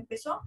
empezó.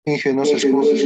Inge, no se escucha.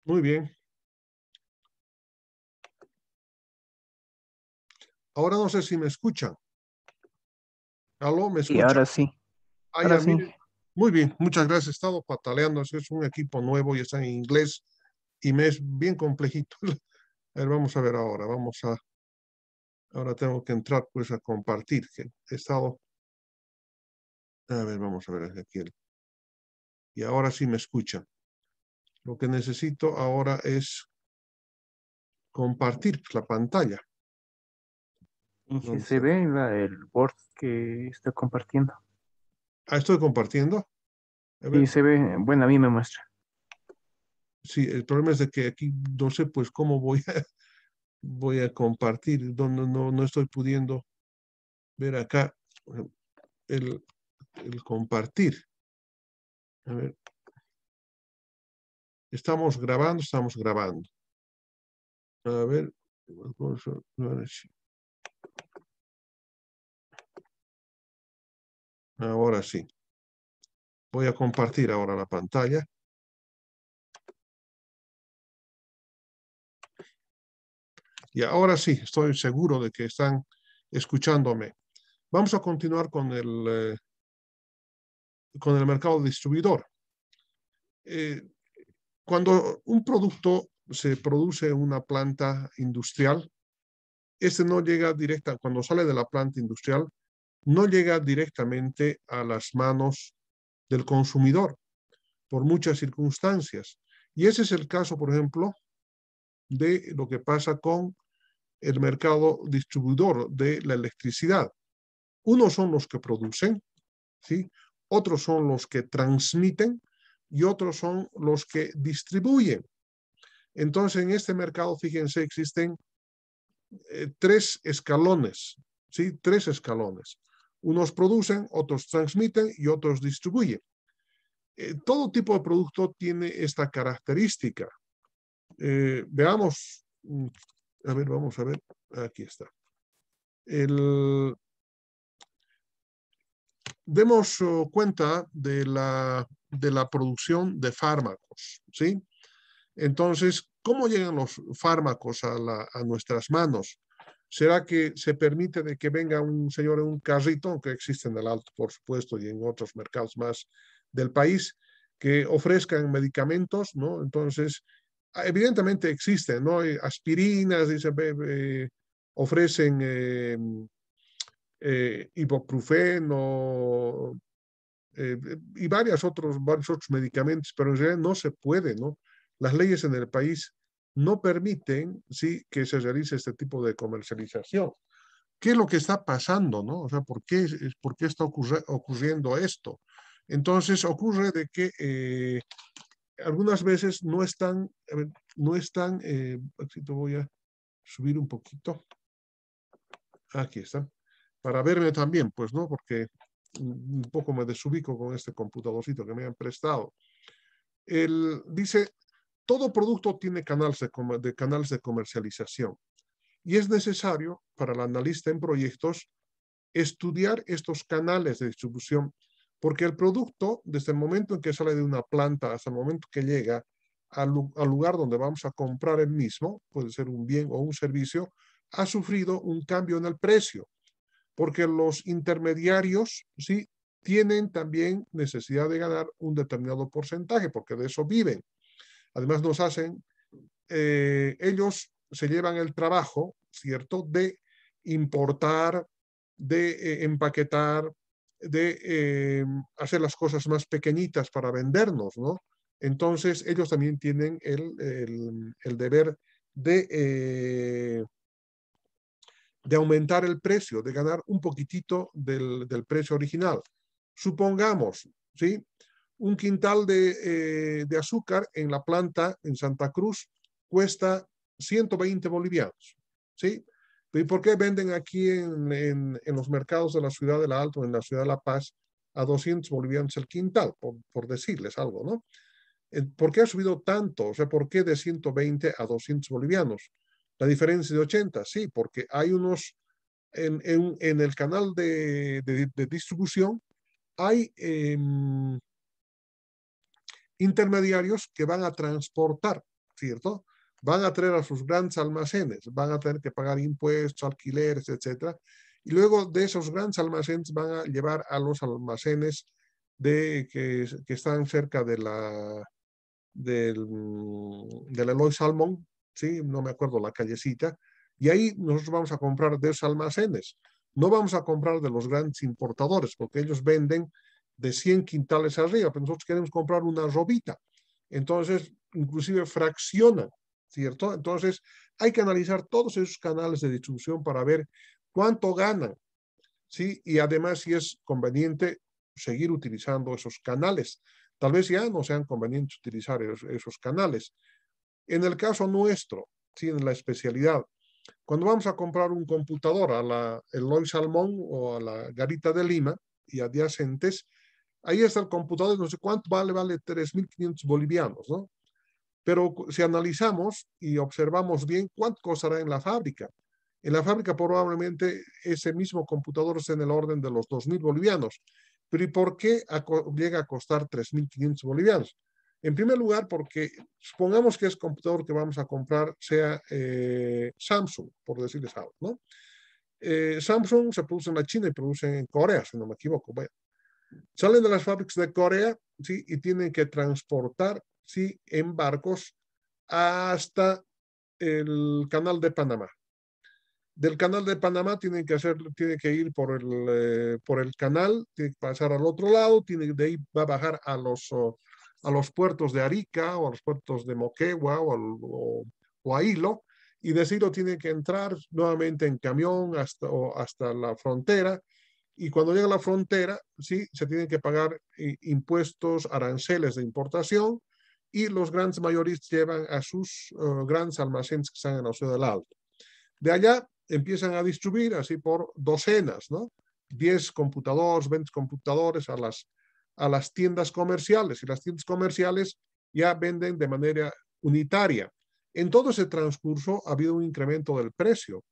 Muy bien. Ahora no sé si me escuchan. ¿Aló? ¿Me Sí, escuchan? ahora sí. Ah, Ahora ya, sí. mire. Muy bien, muchas gracias. He estado pataleando. Es un equipo nuevo y está en inglés y me es bien complejito. A ver, vamos a ver ahora. Ahora tengo que entrar pues a compartir. Que he estado. A ver, vamos a ver aquí. Y ahora sí me escuchan. Lo que necesito ahora es compartir la pantalla. Inge, se ve el Word que está compartiendo. Ah, estoy compartiendo. A Sí, ver. se ve, bueno, a mí me muestra. Sí, el problema es de que aquí no sé pues cómo voy a compartir. No estoy pudiendo ver acá el compartir. A ver. Estamos grabando. A ver, Ahora sí. Voy a compartir ahora la pantalla. Y ahora sí, estoy seguro de que están escuchándome. Vamos a continuar con el mercado distribuidor. Cuando un producto se produce en una planta industrial, este no llega directa, cuando sale de la planta industrial, no llega directamente a las manos del consumidor por muchas circunstancias. Y ese es el caso, por ejemplo, de lo que pasa con el mercado distribuidor de la electricidad. Unos son los que producen, ¿sí? Otros son los que transmiten y otros son los que distribuyen. Entonces, en este mercado, fíjense, existen tres escalones, ¿sí? Tres escalones. Unos producen, otros transmiten y otros distribuyen. Todo tipo de producto tiene esta característica. Veamos, a ver, vamos a ver, aquí está. Demos cuenta de la producción de fármacos, ¿sí? Entonces, ¿cómo llegan los fármacos a nuestras manos? ¿Será que se permite de que venga un señor en un carrito, que existe en el Alto, por supuesto, y en otros mercados más del país, que ofrezcan medicamentos, ¿no? Entonces, evidentemente existen, ¿no? Aspirinas, ofrecen ibuprofeno y varios otros medicamentos, pero en realidad no se puede, ¿no? Las leyes en el país no permiten, sí, que se realice este tipo de comercialización. ¿Qué es lo que está pasando, no? O sea, ¿por qué está ocurriendo esto? Entonces ocurre de que algunas veces no están, aquí te voy a subir un poquito. Aquí está. Para verme también, pues, ¿no? Porque un poco me desubico con este computadorcito que me han prestado. Dice, todo producto tiene canales de comercialización y es necesario para el analista en proyectos estudiar estos canales de distribución, porque el producto, desde el momento en que sale de una planta hasta el momento que llega al lugar donde vamos a comprar el mismo, puede ser un bien o un servicio, ha sufrido un cambio en el precio, porque los intermediarios, ¿sí?, tienen también necesidad de ganar un determinado porcentaje, porque de eso viven. Además nos hacen, ellos se llevan el trabajo, ¿cierto?, de importar, de empaquetar, de hacer las cosas más pequeñitas para vendernos, ¿no? Entonces ellos también tienen el deber de aumentar el precio, de ganar un poquitito del precio original. Supongamos, ¿sí?, un quintal de azúcar en la planta en Santa Cruz cuesta 120 bolivianos, ¿sí? ¿Y por qué venden aquí en los mercados de la ciudad de La Alto, en la ciudad de La Paz, a 200 bolivianos el quintal, por decirles algo, ¿no? ¿Por qué ha subido tanto? O sea, ¿por qué de 120 a 200 bolivianos? La diferencia de 80, sí, porque hay unos, en el canal de distribución, hay intermediarios que van a transportar, ¿cierto? Van a traer a sus grandes almacenes, van a tener que pagar impuestos, alquileres, etcétera. Y luego de esos grandes almacenes van a llevar a los almacenes que están cerca del Eloy Salmón, ¿sí? No me acuerdo la callecita. Y ahí nosotros vamos a comprar de esos almacenes. No vamos a comprar de los grandes importadores, porque ellos venden de 100 quintales arriba, pero nosotros queremos comprar una robita. Entonces, inclusive fraccionan, ¿cierto? Entonces, hay que analizar todos esos canales de distribución para ver cuánto ganan, ¿sí? Y además, si es conveniente seguir utilizando esos canales. Tal vez ya no sean convenientes utilizar esos canales. En el caso nuestro, ¿sí?, en la especialidad, cuando vamos a comprar un computador a la Eloy Salmón o a la Garita de Lima y adyacentes, ahí está el computador, no sé cuánto vale 3.500 bolivianos, ¿no? Pero si analizamos y observamos bien, ¿cuánto costará en la fábrica? En la fábrica probablemente ese mismo computador esté en el orden de los 2.000 bolivianos. Pero ¿y por qué llega a costar 3.500 bolivianos? En primer lugar, porque supongamos que ese computador que vamos a comprar sea Samsung, por decirles algo, ¿no? Samsung se produce en la China y produce en Corea, si no me equivoco. Bueno, salen de las fábricas de Corea, ¿sí? Y tienen que transportar, ¿sí? En barcos hasta el canal de Panamá. Del canal de Panamá tiene que ir por el canal, tiene que pasar al otro lado, de ahí va a bajar a los puertos de Arica o a los puertos de Moquegua o a Hilo, y de Hilo tiene que entrar nuevamente en camión hasta la frontera, y cuando llega a la frontera, sí, se tienen que pagar impuestos, aranceles de importación, y los grandes mayoristas llevan a sus grandes almacenes que están en la ciudad del Alto. De allá empiezan a distribuir así por docenas, ¿no? 10 computadores, 20 computadores a las tiendas comerciales, y las tiendas comerciales ya venden de manera unitaria. En todo ese transcurso ha habido un incremento del precio.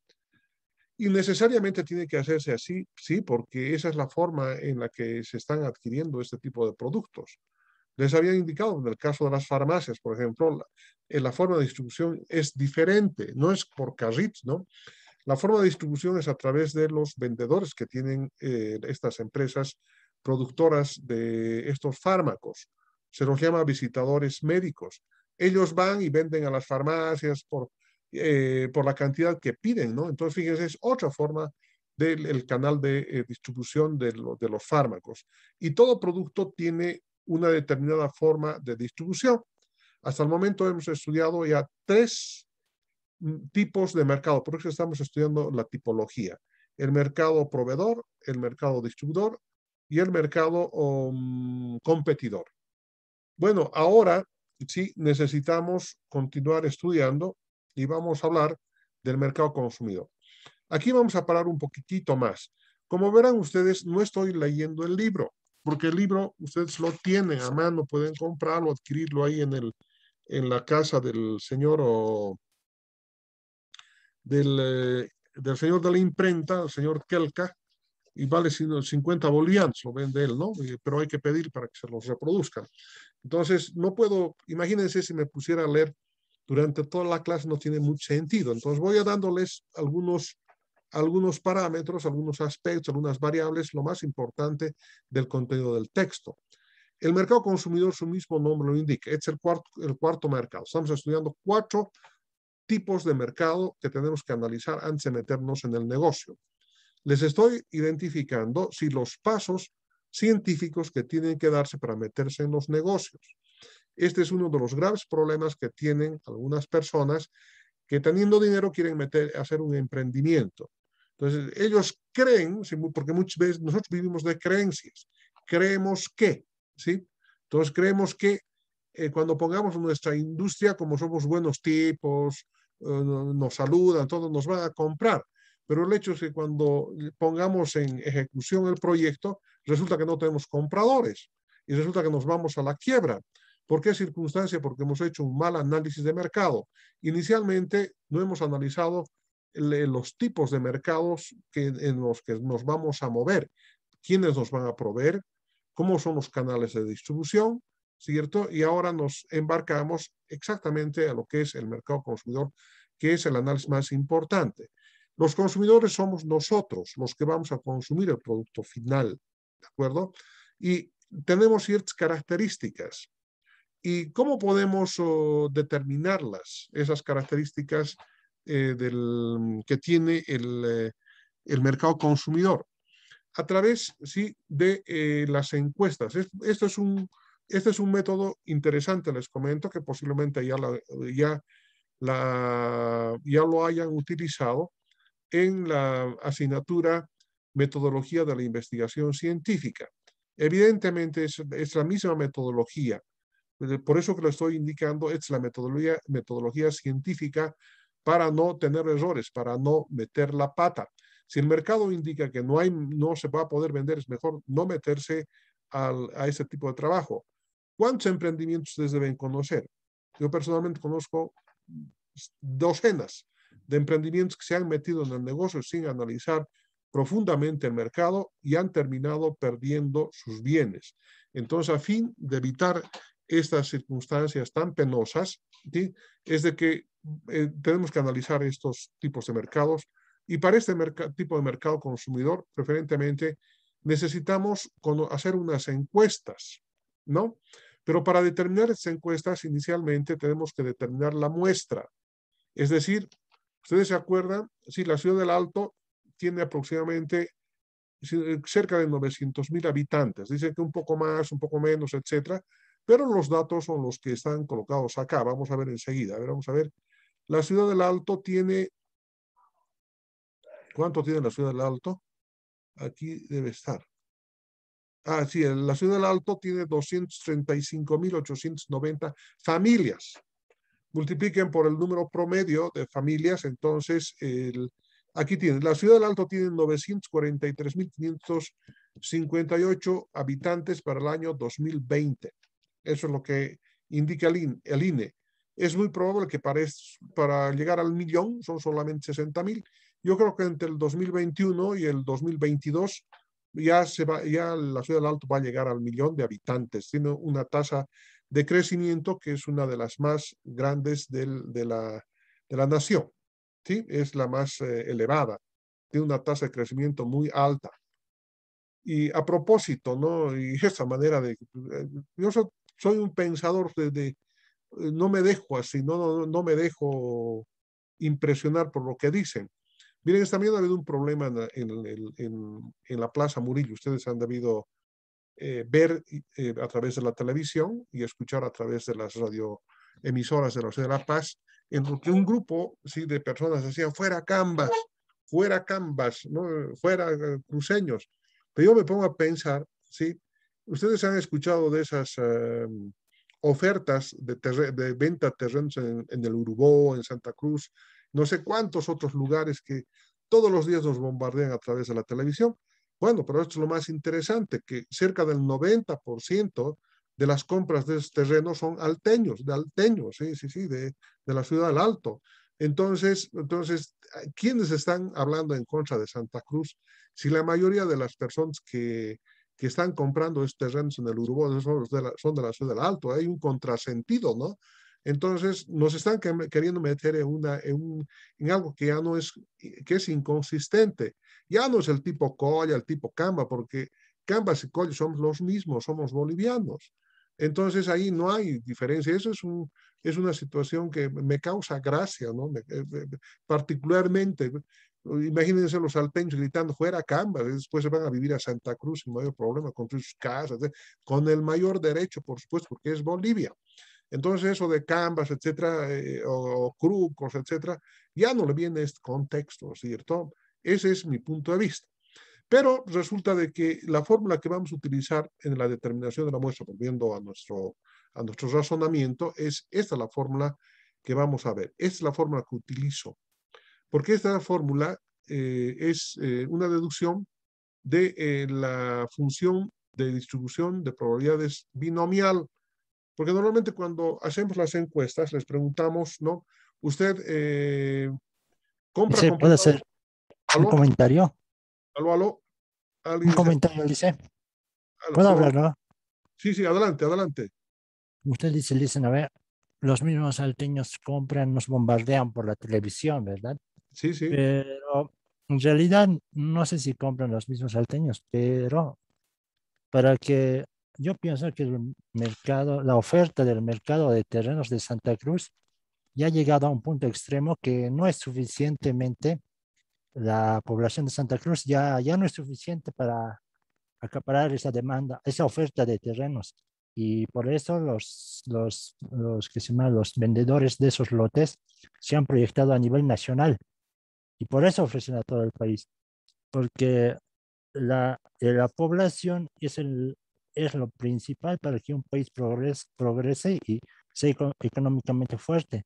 Y necesariamente tiene que hacerse así, sí, porque esa es la forma en la que se están adquiriendo este tipo de productos. Les había indicado en el caso de las farmacias, por ejemplo, la forma de distribución es diferente, no es por carrits, ¿no? La forma de distribución es a través de los vendedores que tienen estas empresas productoras de estos fármacos. Se los llama visitadores médicos. Ellos van y venden a las farmacias por la cantidad que piden, ¿no? Entonces, fíjense, es otra forma del canal de distribución de los fármacos. Y todo producto tiene una determinada forma de distribución. Hasta el momento hemos estudiado ya 3 tipos de mercado, por eso estamos estudiando la tipología: el mercado proveedor, el mercado distribuidor y el mercado competidor. Bueno, ahora sí necesitamos continuar estudiando y vamos a hablar del mercado consumidor. Aquí vamos a parar un poquitito más. Como verán ustedes, no estoy leyendo el libro, porque el libro ustedes lo tienen a mano, pueden comprarlo, adquirirlo ahí en la casa del señor del señor de la imprenta, el señor Kelka, y vale 50 bolivianos, lo vende él, ¿no? Pero hay que pedir para que se los reproduzcan. Entonces, no puedo, imagínense si me pusiera a leer durante toda la clase, no tiene mucho sentido. Entonces, voy a dándoles algunos parámetros, algunos aspectos, algunas variables, lo más importante del contenido del texto. El mercado consumidor, su mismo nombre lo indica, es el cuarto mercado. Estamos estudiando 4 tipos de mercado que tenemos que analizar antes de meternos en el negocio. Les estoy identificando los pasos científicos que tienen que darse para meterse en los negocios. Este es uno de los graves problemas que tienen algunas personas que teniendo dinero quieren hacer un emprendimiento. Entonces, ellos creen, porque muchas veces nosotros vivimos de creencias, creemos que, ¿sí? Entonces, creemos que cuando pongamos nuestra industria, como somos buenos tipos, nos saludan, todos nos van a comprar. Pero el hecho es que cuando pongamos en ejecución el proyecto, resulta que no tenemos compradores y resulta que nos vamos a la quiebra. ¿Por qué circunstancia? Porque hemos hecho un mal análisis de mercado. Inicialmente no hemos analizado los tipos de mercados en los que nos vamos a mover, quiénes nos van a proveer, cómo son los canales de distribución, ¿cierto? Y ahora nos embarcamos exactamente a lo que es el mercado consumidor, que es el análisis más importante. Los consumidores somos nosotros, los que vamos a consumir el producto final, ¿de acuerdo? Y tenemos ciertas características. ¿Y cómo podemos determinarlas, esas características que tiene el mercado consumidor? A través, sí, de las encuestas. Este es un método interesante, les comento, que posiblemente ya lo hayan utilizado en la asignatura Metodología de la Investigación Científica. Evidentemente es la misma metodología. Por eso que lo estoy indicando, es la metodología científica para no tener errores, para no meter la pata. Si el mercado indica que no se va a poder vender, es mejor no meterse a ese tipo de trabajo. ¿Cuántos emprendimientos ustedes deben conocer? Yo personalmente conozco docenas de emprendimientos que se han metido en el negocio sin analizar profundamente el mercado y han terminado perdiendo sus bienes. Entonces, a fin de evitar estas circunstancias tan penosas, ¿sí? Es de que tenemos que analizar estos tipos de mercados y para este tipo de mercado consumidor, preferentemente, necesitamos hacer unas encuestas, ¿no? Pero para determinar estas encuestas, inicialmente tenemos que determinar la muestra. Es decir, ustedes se acuerdan, sí, la ciudad del Alto tiene aproximadamente cerca de 900,000 habitantes. Dicen que un poco más, un poco menos, etcétera, pero los datos son los que están colocados acá. Vamos a ver enseguida. A ver, vamos a ver. La ciudad del Alto tiene... ¿Cuánto tiene la ciudad del Alto? Aquí debe estar. Ah, sí, la ciudad del Alto tiene 235,890 familias. Multipliquen por el número promedio de familias, entonces aquí tienen, la ciudad del Alto tiene 943,558 habitantes para el año 2020. Eso es lo que indica el INE. Es muy probable que para llegar al millón son solamente 60,000. Yo creo que entre el 2021 y el 2022 ya la ciudad del Alto va a llegar al millón de habitantes. Tiene una tasa de crecimiento que es una de las más grandes de la nación. ¿Sí? Es la más elevada. Tiene una tasa de crecimiento muy alta. Y a propósito, ¿no? Y esa manera yo soy un pensador no me dejo así, no me dejo impresionar por lo que dicen. Miren, también ha habido un problema en la Plaza Murillo. Ustedes han debido ver a través de la televisión y escuchar a través de las radioemisoras de la ciudad de La Paz, en lo que un grupo, ¿sí?, de personas decían, fuera Cambas, ¿no? Fuera cruceños. Pero yo me pongo a pensar, ¿sí? Ustedes han escuchado de esas ofertas de venta de terrenos en el Urubó, en Santa Cruz, no sé cuántos otros lugares que todos los días nos bombardean a través de la televisión. Bueno, pero esto es lo más interesante, que cerca del 90% de las compras de estos terrenos son alteños, sí, de la ciudad del Alto. Entonces, ¿quiénes están hablando en contra de Santa Cruz? Si la mayoría de las personas que están comprando estos terrenos en el Urubó son de la ciudad del Alto, hay un contrasentido, ¿no? Entonces, nos están queriendo meter en algo que ya no es, que es inconsistente. Ya no es el tipo Colla, el tipo Camba, porque Cambas y Colla somos los mismos, somos bolivianos. Entonces ahí no hay diferencia. Eso es una situación que me causa gracia, ¿no? Particularmente, imagínense los salteños gritando fuera Cambas, y después se van a vivir a Santa Cruz sin mayor problema, construir sus casas, con el mayor derecho, por supuesto, porque es Bolivia. Entonces eso de Canvas, etcétera, o Crucos, etcétera, ya no le viene este contexto, ¿cierto? Ese es mi punto de vista. Pero resulta de que la fórmula que vamos a utilizar en la determinación de la muestra, volviendo a nuestro razonamiento, es esta la fórmula que vamos a ver. Esta es la fórmula que utilizo. Porque esta fórmula es una deducción de la función de distribución de probabilidades binomial. Porque normalmente cuando hacemos las encuestas les preguntamos, ¿no? ¿Usted compra Dice, ¿puedo computador? hacer un comentario? ¿Aló? Un ¿Alguien comentario, dice. aló, ¿Puedo aló? hablar, no? Sí, adelante. Usted dicen, a ver, los mismos salteños compran, nos bombardean por la televisión, ¿verdad? Sí. Pero en realidad no sé si compran los mismos salteños, pero para que yo pienso que el mercado, la oferta del mercado de terrenos de Santa Cruz ya ha llegado a un punto extremo que no es suficientemente, la población de Santa Cruz ya no es suficiente para acaparar esa demanda, esa oferta de terrenos. Y por eso los vendedores de esos lotes se han proyectado a nivel nacional y por eso ofrecen a todo el país, porque la población es lo principal para que un país progrese y sea económicamente fuerte.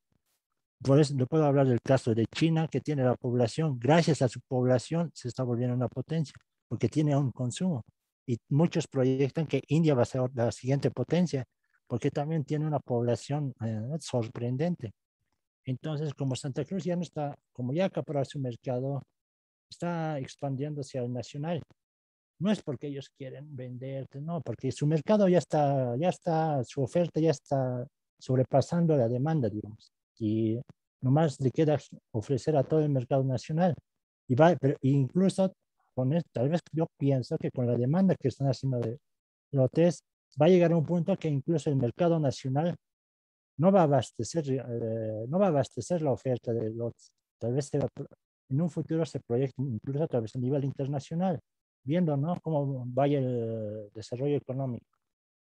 Por eso le puedo hablar del caso de China, que tiene la población, gracias a su población se está volviendo una potencia, porque tiene un consumo. Y muchos proyectan que India va a ser la siguiente potencia, porque también tiene una población sorprendente. Entonces, como Santa Cruz ya no está, como ya acaparó su mercado, está expandiéndose al nacional. No es porque ellos quieren venderte, no, porque su mercado ya está, su oferta ya está sobrepasando la demanda, digamos. Y nomás le queda ofrecer a todo el mercado nacional. Y va, pero incluso con esto, tal vez yo pienso que con la demanda que están haciendo de lotes, va a llegar a un punto que incluso el mercado nacional no va a abastecer la oferta de lotes. Tal vez en un futuro se proyecte incluso tal vez a nivel internacional, viendo, ¿no?, cómo vaya el desarrollo económico.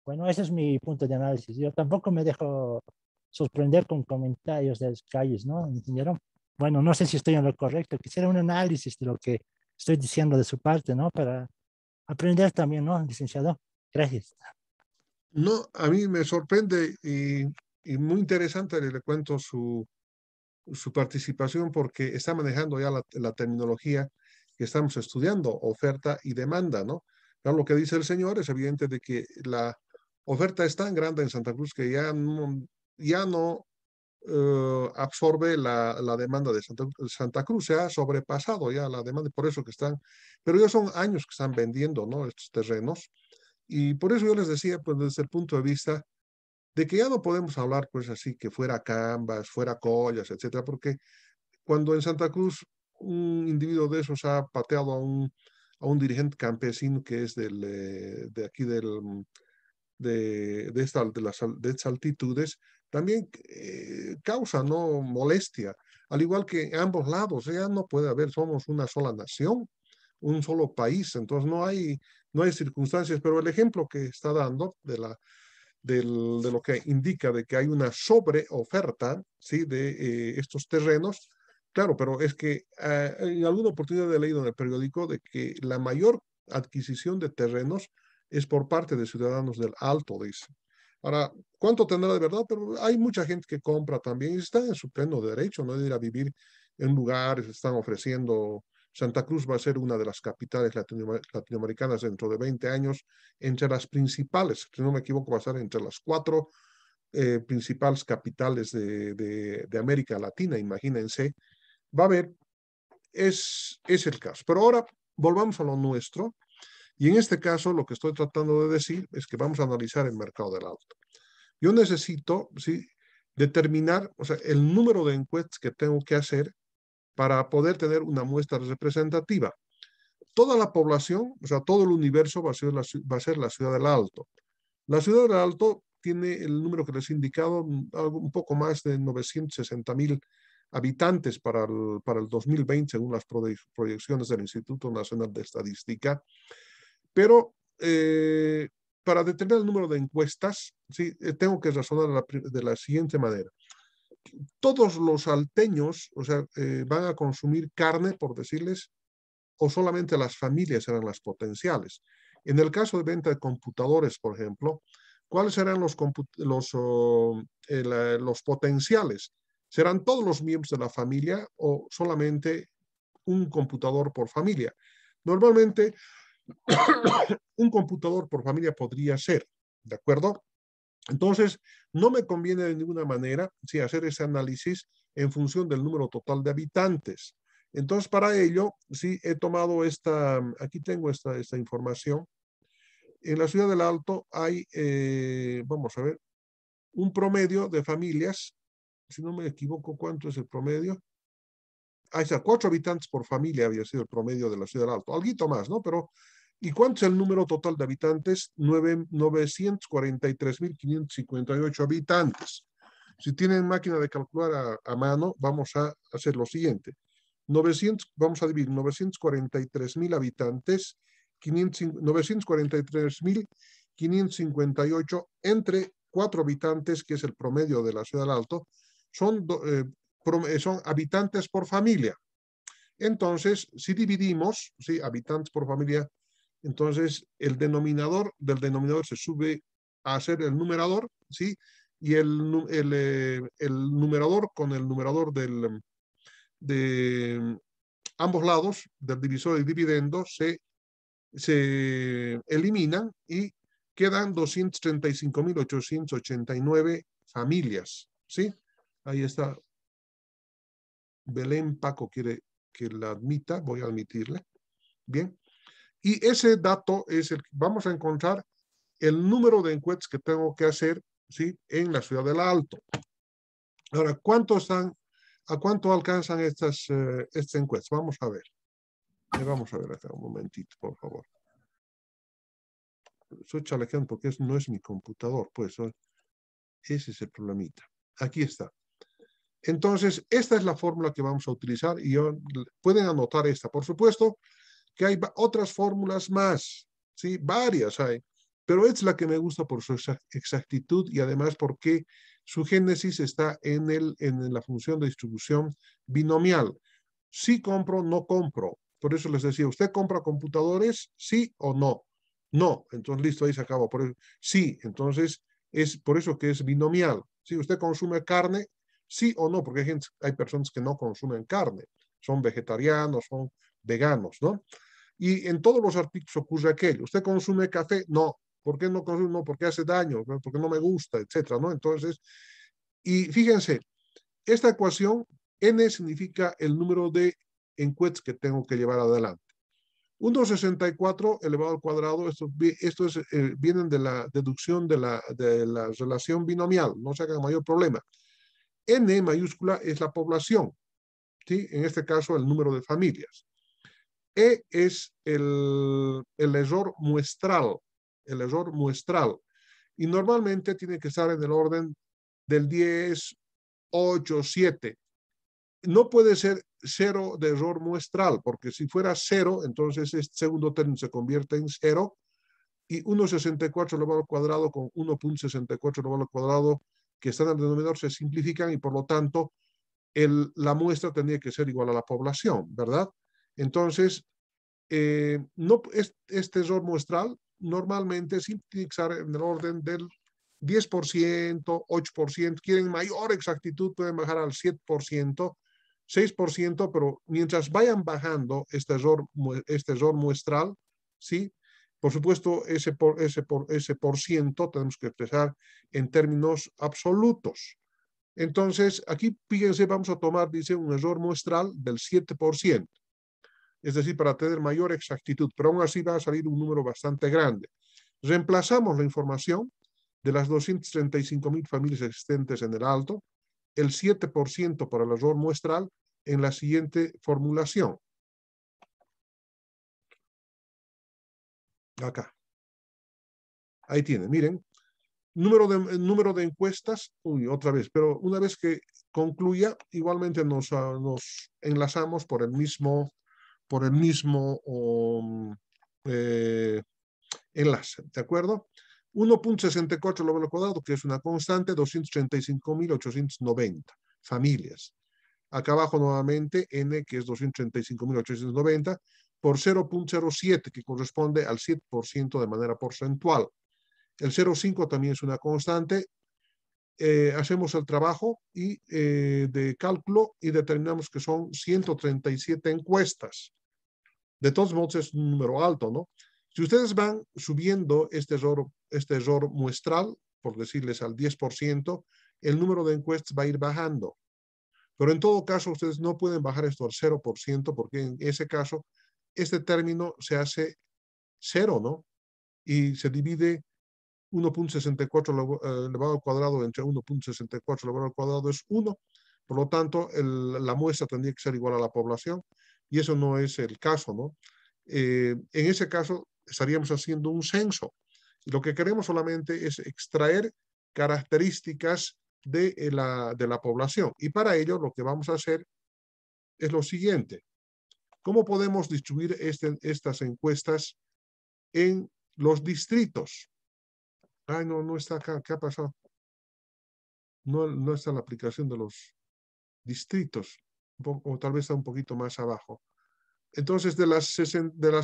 Bueno, ese es mi punto de análisis. Yo tampoco me dejo sorprender con comentarios de las calles, ¿no? ¿Entendieron? Bueno, no sé si estoy en lo correcto. Quisiera un análisis de lo que estoy diciendo de su parte, ¿no? Para aprender también, ¿no, licenciado? Gracias. No, a mí me sorprende y muy interesante, le cuento su participación porque está manejando ya la terminología que estamos estudiando, oferta y demanda, ¿no? Ya lo que dice el señor es evidente de que la oferta es tan grande en Santa Cruz que ya no absorbe la demanda de Santa Cruz, se ha sobrepasado ya la demanda, por eso que están, pero ya son años que están vendiendo, ¿no?, estos terrenos, y por eso yo les decía, pues desde el punto de vista de que ya no podemos hablar pues así que fuera Cambas, fuera Collas, etcétera, porque cuando en Santa Cruz un individuo de esos ha pateado a un dirigente campesino que es de aquí de estas altitudes, también causa, ¿no?, molestia, al igual que en ambos lados, ya no puede haber, somos una sola nación, un solo país, entonces no hay circunstancias, pero el ejemplo que está dando de lo que indica de que hay una sobreoferta, ¿sí?, de estos terrenos. Claro, pero es que en alguna oportunidad he leído en el periódico de que la mayor adquisición de terrenos es por parte de ciudadanos del Alto, dice. Ahora, ¿cuánto tendrá de verdad? Pero hay mucha gente que compra también y están en su pleno derecho, ¿no?, de ir a vivir en lugares, están ofreciendo. Santa Cruz va a ser una de las capitales latinoamericanas dentro de 20 años, entre las principales, si no me equivoco, va a estar entre las 4 principales capitales de América Latina, imagínense. Va a haber, es el caso. Pero ahora volvamos a lo nuestro. Y en este caso, lo que estoy tratando de decir es que vamos a analizar el mercado del auto. Yo necesito, ¿sí?, determinar, o sea, el número de encuestas que tengo que hacer para poder tener una muestra representativa. Toda la población, o sea, todo el universo va a ser la ciudad del Alto. La ciudad del Alto tiene el número que les he indicado, un poco más de 960.000 habitantes para el 2020, según las proyecciones del Instituto Nacional de Estadística. Pero para determinar el número de encuestas, ¿sí?, tengo que razonar de la siguiente manera. Todos los salteños, o sea, van a consumir carne, por decirles, o solamente las familias serán las potenciales. En el caso de venta de computadores, por ejemplo, ¿cuáles serán los potenciales? ¿Serán todos los miembros de la familia o solamente un computador por familia? Normalmente, un computador por familia podría ser, ¿de acuerdo? Entonces, no me conviene de ninguna manera, sí, hacer ese análisis en función del número total de habitantes. Entonces, para ello, sí, he tomado aquí tengo esta información. En la ciudad del Alto hay, vamos a ver, un promedio de familias, si no me equivoco, ¿cuánto es el promedio? Ahí está, 4 habitantes por familia había sido el promedio de la ciudad del Alto. Alguito más, ¿no? Pero, ¿y cuánto es el número total de habitantes? 943.558 habitantes. Si tienen máquina de calcular a mano, vamos a hacer lo siguiente. Vamos a dividir 943.000 habitantes, 943.558 entre 4 habitantes, que es el promedio de la ciudad del Alto, son habitantes por familia. Entonces, si dividimos, ¿sí?, habitantes por familia, entonces el denominador del denominador se sube a ser el numerador, ¿sí? Y el numerador con el numerador de ambos lados del divisor y dividendo se eliminan y quedan 235.889 familias, ¿sí? Ahí está. Belén Paco quiere que la admita, voy a admitirle. Bien. Y ese dato es el que vamos a encontrar el número de encuestas que tengo que hacer, ¿sí? En la ciudad del Alto. Ahora, ¿a cuánto alcanzan estas encuestas? Vamos a ver. Vamos a ver acá un momentito, por favor. Estoy chalequeando porque no es mi computador, pues ese es el problemita. Aquí está. Entonces, esta es la fórmula que vamos a utilizar y pueden anotar esta. Por supuesto que hay otras fórmulas más, ¿sí? Varias hay, pero es la que me gusta por su exactitud y además porque su génesis está en la función de distribución binomial. Si compro, no compro. Por eso les decía, ¿usted compra computadores? ¿Sí o no? No. Entonces, listo, ahí se acabó. Sí, entonces es por eso que es binomial. Si usted consume carne, sí o no, porque hay personas que no consumen carne. Son vegetarianos, son veganos, ¿no? Y en todos los artículos ocurre aquello. ¿Usted consume café? No. ¿Por qué no consume? No, porque hace daño, porque no me gusta, etcétera, ¿no? Entonces, y fíjense, esta ecuación, n significa el número de encuestas que tengo que llevar adelante. 1,64 elevado al cuadrado, vienen de la deducción de la relación binomial, no se haga mayor problema. N mayúscula es la población, ¿sí? En este caso el número de familias. E es el error muestral, y normalmente tiene que estar en el orden del 10, 8, 7. No puede ser 0 de error muestral, porque si fuera 0, entonces este segundo término se convierte en 0, y 1,64 elevado al cuadrado con 1,64 elevado al cuadrado, que están en el denominador, se simplifican, y por lo tanto la muestra tendría que ser igual a la población, ¿verdad? Entonces, este error muestral normalmente sí tiene que estar en el orden del 10%, 8%, quieren mayor exactitud, pueden bajar al 7%, 6%, pero mientras vayan bajando este error muestral, ¿sí? Por supuesto, ese por ciento tenemos que expresar en términos absolutos. Entonces, aquí, fíjense, vamos a tomar, dice, un error muestral del 7%. Es decir, para tener mayor exactitud, pero aún así va a salir un número bastante grande. Reemplazamos la información de las 235.000 familias existentes en el Alto, el 7% para el error muestral, en la siguiente formulación. Acá. Ahí tienen, miren. Número de encuestas, otra vez, pero una vez que concluya, igualmente nos enlazamos por el mismo enlace, ¿de acuerdo? 1,64 elevado al cuadrado, que es una constante, 235.890 familias. Acá abajo nuevamente n, que es 235.890, por 0,07, que corresponde al 7% de manera porcentual. El 0,5 también es una constante. Hacemos el trabajo de cálculo y determinamos que son 137 encuestas. De todos modos es un número alto, ¿no? Si ustedes van subiendo este error muestral, por decirles al 10%, el número de encuestas va a ir bajando. Pero en todo caso, ustedes no pueden bajar esto al 0%, porque en ese caso, este término se hace 0, ¿no? Y se divide 1,64 elevado al cuadrado entre 1,64 elevado al cuadrado es 1. Por lo tanto, la muestra tendría que ser igual a la población, y eso no es el caso, ¿no? En ese caso, estaríamos haciendo un censo. Lo que queremos solamente es extraer características de la población. Y para ello, lo que vamos a hacer es lo siguiente. ¿Cómo podemos distribuir estas encuestas en los distritos? Ay, no está acá. ¿Qué ha pasado? No está la aplicación de los distritos. O tal vez está un poquito más abajo. Entonces, de las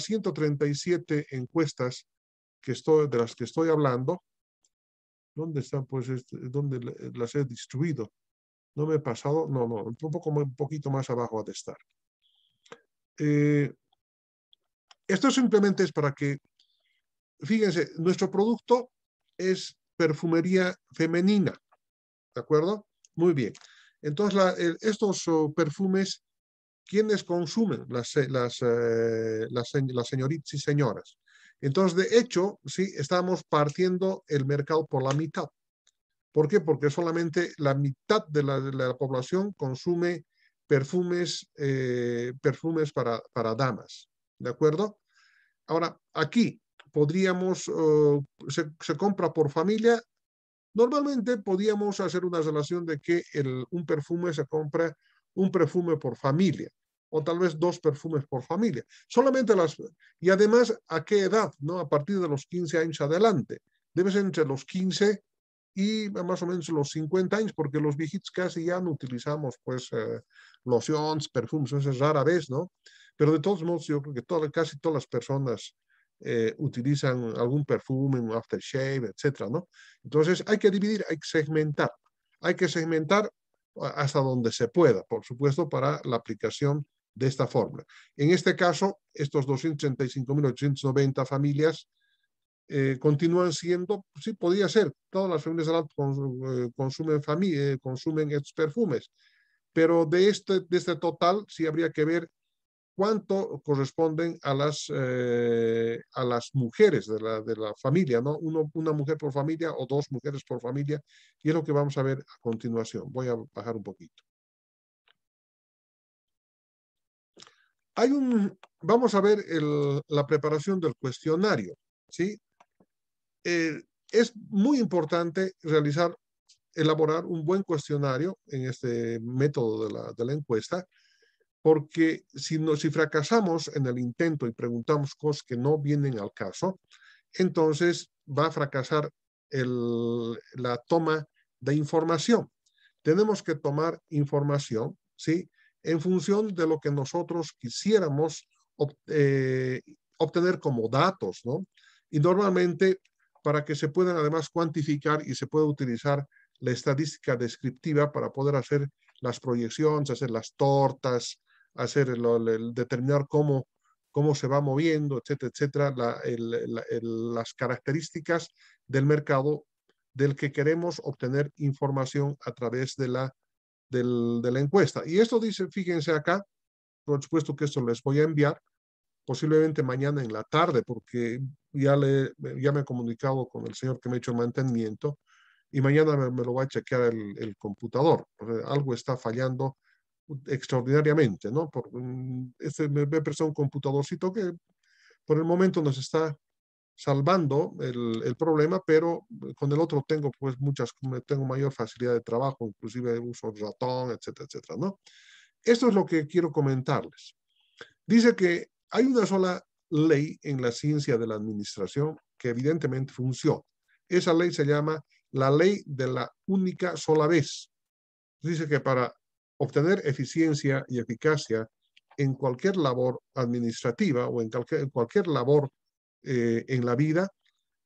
137 encuestas de las que estoy hablando, ¿dónde están? Pues, ¿dónde las he distribuido? ¿No me he pasado? No, un poquito más abajo ha de estar. Esto simplemente es para que fíjense, nuestro producto es perfumería femenina, ¿de acuerdo? Muy bien. Entonces, estos perfumes, ¿quiénes consumen? Las señoritas y señoras. Entonces, de hecho, sí, estamos partiendo el mercado por la mitad. ¿Por qué? Porque solamente la mitad de la población consume perfumes, perfumes para damas, ¿de acuerdo? Ahora, aquí podríamos, se compra por familia. Normalmente podríamos hacer una relación de que un perfume se compra un perfume por familia, o tal vez 2 perfumes por familia. Solamente y además, ¿a qué edad? ¿No? A partir de los 15 años adelante. Debe ser entre los 15 y más o menos los 50 años, porque los viejitos casi ya no utilizamos, pues, lociones, perfumes, eso es rara vez, ¿no? Pero de todos modos, yo creo que casi todas las personas utilizan algún perfume, un aftershave, etcétera, ¿no? Entonces hay que dividir, hay que segmentar hasta donde se pueda, por supuesto, para la aplicación de esta fórmula. En este caso, estos 235.890 familias continúan siendo, sí, podría ser, todas las familias consumen estos perfumes, pero de este total sí habría que ver cuánto corresponden a las mujeres de la familia, ¿no? Una mujer por familia o 2 mujeres por familia, y es lo que vamos a ver a continuación. Voy a bajar un poquito. Vamos a ver la preparación del cuestionario, ¿sí? Es muy importante elaborar un buen cuestionario en este método de la encuesta, porque si fracasamos en el intento y preguntamos cosas que no vienen al caso, entonces va a fracasar la toma de información. Tenemos que tomar información, ¿sí? En función de lo que nosotros quisiéramos obtener como datos, ¿no? Y normalmente, para que se puedan además cuantificar y se pueda utilizar la estadística descriptiva para poder hacer las proyecciones, hacer las tortas, determinar cómo se va moviendo, etcétera, etcétera, las características del mercado del que queremos obtener información a través de la encuesta. Y esto dice, fíjense acá, por supuesto que esto les voy a enviar, posiblemente mañana en la tarde, porque ya me he comunicado con el señor que me ha hecho el mantenimiento, y mañana me lo va a chequear el computador. Algo está fallando extraordinariamente, ¿no? Me prestó un computadorcito que por el momento nos está salvando el problema, pero con el otro tengo pues tengo mayor facilidad de trabajo, inclusive uso ratón, etcétera, etcétera, ¿no? Esto es lo que quiero comentarles. Dice que hay una sola ley en la ciencia de la administración que evidentemente funciona. Esa ley se llama la ley de la única sola vez. Dice que para obtener eficiencia y eficacia en cualquier labor administrativa o en cualquier labor en la vida,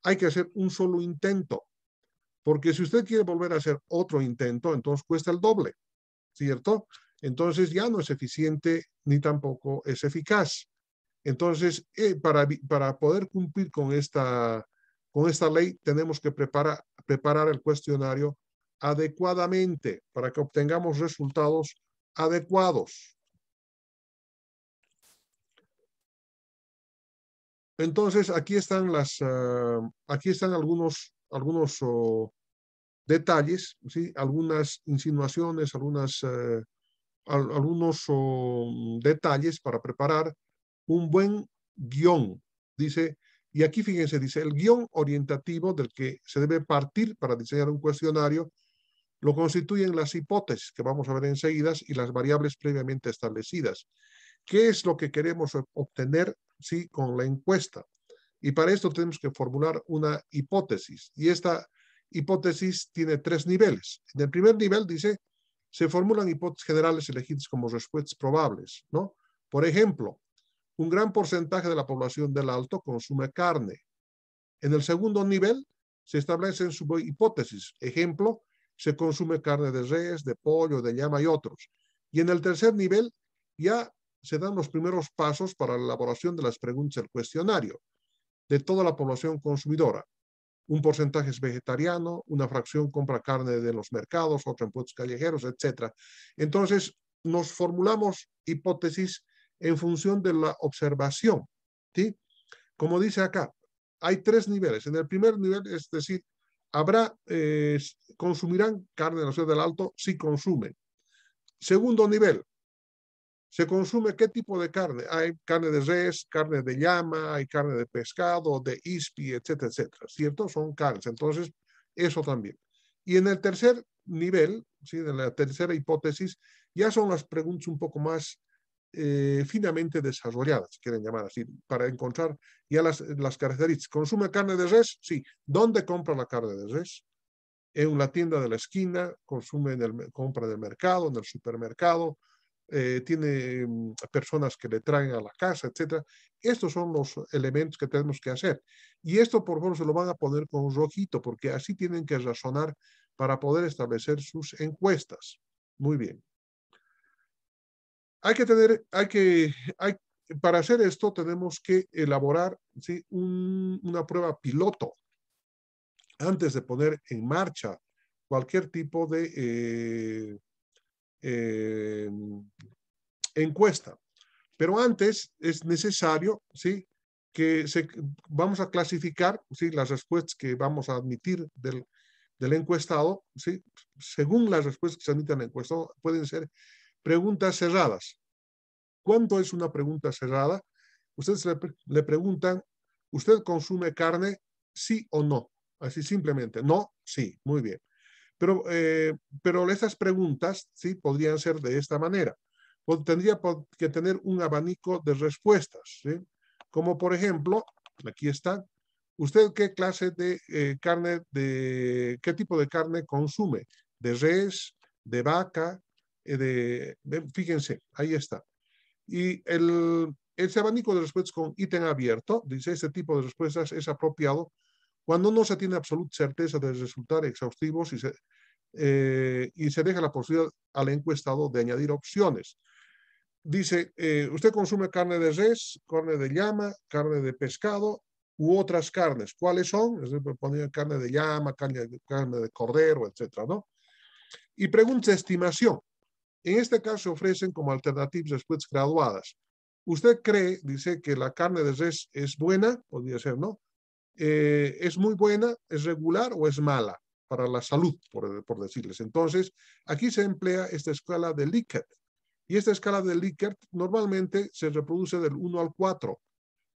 hay que hacer un solo intento. Porque si usted quiere volver a hacer otro intento, entonces cuesta el doble, ¿cierto? Entonces ya no es eficiente ni tampoco es eficaz. Entonces, para poder cumplir con esta ley, tenemos que preparar el cuestionario adecuadamente para que obtengamos resultados adecuados. Entonces, aquí están algunos detalles, ¿sí? Algunas insinuaciones, algunos detalles para preparar un buen guión. Dice, y aquí fíjense, dice, el guión orientativo del que se debe partir para diseñar un cuestionario lo constituyen las hipótesis que vamos a ver enseguida y las variables previamente establecidas. ¿Qué es lo que queremos obtener, sí, con la encuesta? Y para esto tenemos que formular una hipótesis. Y esta hipótesis tiene 3 niveles. En el primer nivel dice, se formulan hipótesis generales elegidas como respuestas probables, ¿no? Por ejemplo, un gran porcentaje de la población del Alto consume carne. En el segundo nivel se establecen subhipótesis. Ejemplo, se consume carne de res, de pollo, de llama y otros. Y en el tercer nivel ya se dan los primeros pasos para la elaboración de las preguntas del cuestionario. de toda la población consumidora. Un porcentaje es vegetariano, una fracción compra carne de los mercados, otra en puestos callejeros, etc. Entonces, nos formulamos hipótesis en función de la observación, ¿sí? Como dice acá, hay 3 niveles. En el primer nivel, es decir, consumirán carne de la ciudad del Alto si consumen. Segundo nivel, ¿se consume qué tipo de carne? Hay carne de res, carne de llama, hay carne de pescado, de ispi, etcétera, etcétera, ¿cierto? Son carnes. Entonces, eso también. Y en el tercer nivel, ¿sí? En la tercera hipótesis, ya son las preguntas un poco más finamente desarrolladas, si quieren llamar así, para encontrar ya las características. ¿Consume carne de res? Sí. ¿Dónde compra la carne de res? En la tienda de la esquina, compra en el mercado, en el supermercado, tiene personas que le traen a la casa, etc. Estos son los elementos que tenemos que hacer. Y esto, por favor, se lo van a poner con rojito, porque así tienen que razonar para poder establecer sus encuestas. Muy bien. Para hacer esto tenemos que elaborar, ¿sí? Una prueba piloto antes de poner en marcha cualquier tipo de encuesta. Pero antes es necesario, ¿sí? Vamos a clasificar, ¿sí? Las respuestas que vamos a admitir del encuestado, ¿sí? Según las respuestas que se admiten en el encuestado, pueden ser preguntas cerradas. ¿Cuánto es una pregunta cerrada? Ustedes le preguntan, ¿usted consume carne? ¿Sí o no? Así simplemente, no, sí, muy bien. Pero estas preguntas, ¿sí? Podrían ser de esta manera. Tendría que tener un abanico de respuestas, ¿sí? Como por ejemplo, aquí está, ¿usted qué clase de qué tipo de carne consume? ¿De res, de vaca? Fíjense, ahí está. Y ese abanico de respuestas con ítem abierto, dice, este tipo de respuestas es apropiado cuando no se tiene absoluta certeza de resultar exhaustivos y se deja la posibilidad al encuestado de añadir opciones. Dice, ¿usted consume carne de res, carne de llama, carne de pescado u otras carnes? ¿Cuáles son? Es decir, ponía carne de llama, carne de cordero, etcétera, ¿no? Y pregunta de estimación. En este caso se ofrecen como alternativas respuestas graduadas. ¿Usted cree, dice, que la carne de res es buena? Podría ser, ¿no? ¿Es muy buena, es regular o es mala para la salud, por decirles? Entonces, aquí se emplea esta escala de Likert. Y esta escala de Likert normalmente se reproduce del 1 al 4,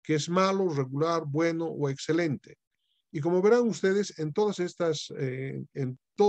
que es malo, regular, bueno o excelente. Y como verán ustedes, en todas estas, en todos